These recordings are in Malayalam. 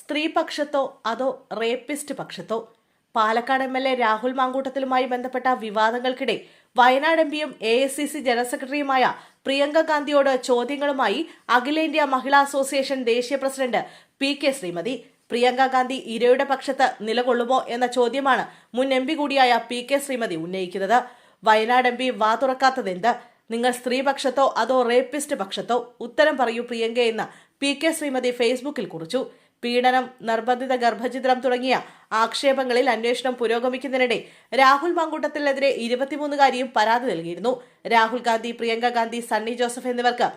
സ്ത്രീപക്ഷത്തോ അതോ റേപ്പിസ്റ്റ് പക്ഷത്തോ? പാലക്കാട് MLA രാഹുൽ മാങ്കൂട്ടത്തിലുമായി ബന്ധപ്പെട്ട വിവാദങ്ങൾക്കിടെ വയനാട് MPയും AICC ജനറൽ സെക്രട്ടറിയുമായ പ്രിയങ്ക ഗാന്ധിയോട് ചോദ്യങ്ങളുമായി അഖിലേന്ത്യാ മഹിളാ അസോസിയേഷൻ ദേശീയ പ്രസിഡന്റ് PK ശ്രീമതി. പ്രിയങ്ക ഗാന്ധി ഇരയുടെ പക്ഷത്ത് നിലകൊള്ളുമോ എന്ന ചോദ്യമാണ് മുൻ MP കൂടിയായ PK ശ്രീമതി ഉന്നയിക്കുന്നത്. വയനാട് MP വാ തുറക്കാത്തതെന്ത്? നിങ്ങൾ സ്ത്രീപക്ഷത്തോ അതോ റേപ്പിസ്റ്റ് പക്ഷത്തോ? ഉത്തരം പറയൂ പ്രിയങ്കയെന്ന് PK ശ്രീമതി ഫേസ്ബുക്കിൽ കുറിച്ചു. പീഡനം, നിർബന്ധിത ഗർഭഛിദ്രം തുടങ്ങിയ ആക്ഷേപങ്ങളിൽ അന്വേഷണം പുരോഗമിക്കുന്നതിനിടെ രാഹുൽ മാങ്കൂട്ടത്തിനെതിരെ 23-കാരിയും പരാതി നൽകിയിരുന്നു. രാഹുൽ ഗാന്ധി, പ്രിയങ്ക ഗാന്ധി, സണ്ണി ജോസഫ് എന്നിവർക്ക്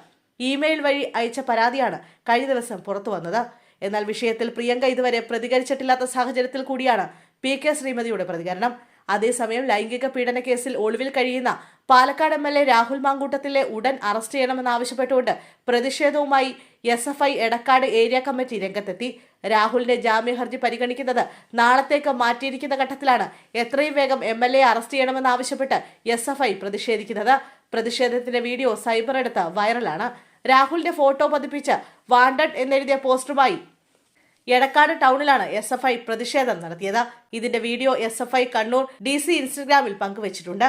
ഇമെയിൽ വഴി അയച്ച പരാതിയാണ് കഴിഞ്ഞ ദിവസം പുറത്തുവന്നത്. എന്നാൽ വിഷയത്തിൽ പ്രിയങ്ക ഇതുവരെ പ്രതികരിച്ചിട്ടില്ലാത്ത സാഹചര്യത്തിൽ കൂടിയാണ് PK ശ്രീമതിയുടെ പ്രതികരണം. അതേസമയം ലൈംഗിക പീഡന കേസിൽ ഒളിവിൽ കഴിയുന്ന പാലക്കാട് MLA രാഹുൽ മാങ്കൂട്ടത്തിലെ ഉടൻ അറസ്റ്റ് ചെയ്യണമെന്നാവശ്യപ്പെട്ടുകൊണ്ട് പ്രതിഷേധവുമായി SFI എടക്കാട് ഏരിയ കമ്മിറ്റി രംഗത്തെത്തി. രാഹുലിന്റെ ജാമ്യ ഹർജി പരിഗണിക്കുന്നത് നാളത്തേക്ക് മാറ്റിയിരിക്കുന്ന ഘട്ടത്തിലാണ് എത്രയും വേഗം MLA അറസ്റ്റ് ചെയ്യണമെന്നാവശ്യപ്പെട്ട് SFI പ്രതിഷേധിക്കുന്നത്. പ്രതിഷേധത്തിന്റെ വീഡിയോ സൈബർ എടുത്ത് വൈറലാണ്. രാഹുലിന്റെ ഫോട്ടോ പതിപ്പിച്ച് വാണ്ടഡ് എന്നെഴുതിയ പോസ്റ്ററുമായി എടക്കാട് ടൗണിലാണ് SFI പ്രതിഷേധം നടത്തിയത്. ഇതിന്റെ വീഡിയോ SFI കണ്ണൂർ DC ഇൻസ്റ്റഗ്രാമിൽ പങ്കുവച്ചിട്ടുണ്ട്.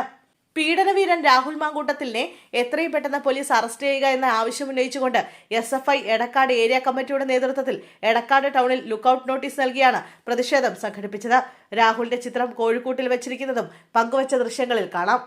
പീഡനവീരൻ രാഹുൽ മാങ്കൂട്ടത്തിലിനെ എത്രയും പെട്ടെന്ന് പോലീസ് അറസ്റ്റ് ചെയ്യുക എന്ന ആവശ്യമുന്നയിച്ചുകൊണ്ട് SFI എടക്കാട് ഏരിയ കമ്മിറ്റിയുടെ നേതൃത്വത്തിൽ എടക്കാട് ടൗണിൽ ലുക്കൌട്ട് നോട്ടീസ് നൽകിയാണ് പ്രതിഷേധം സംഘടിപ്പിച്ചത്. രാഹുലിന്റെ ചിത്രം കോഴിക്കോട്ടിൽ വെച്ചിരിക്കുന്നതും പങ്കുവച്ച ദൃശ്യങ്ങളിൽ കാണാം.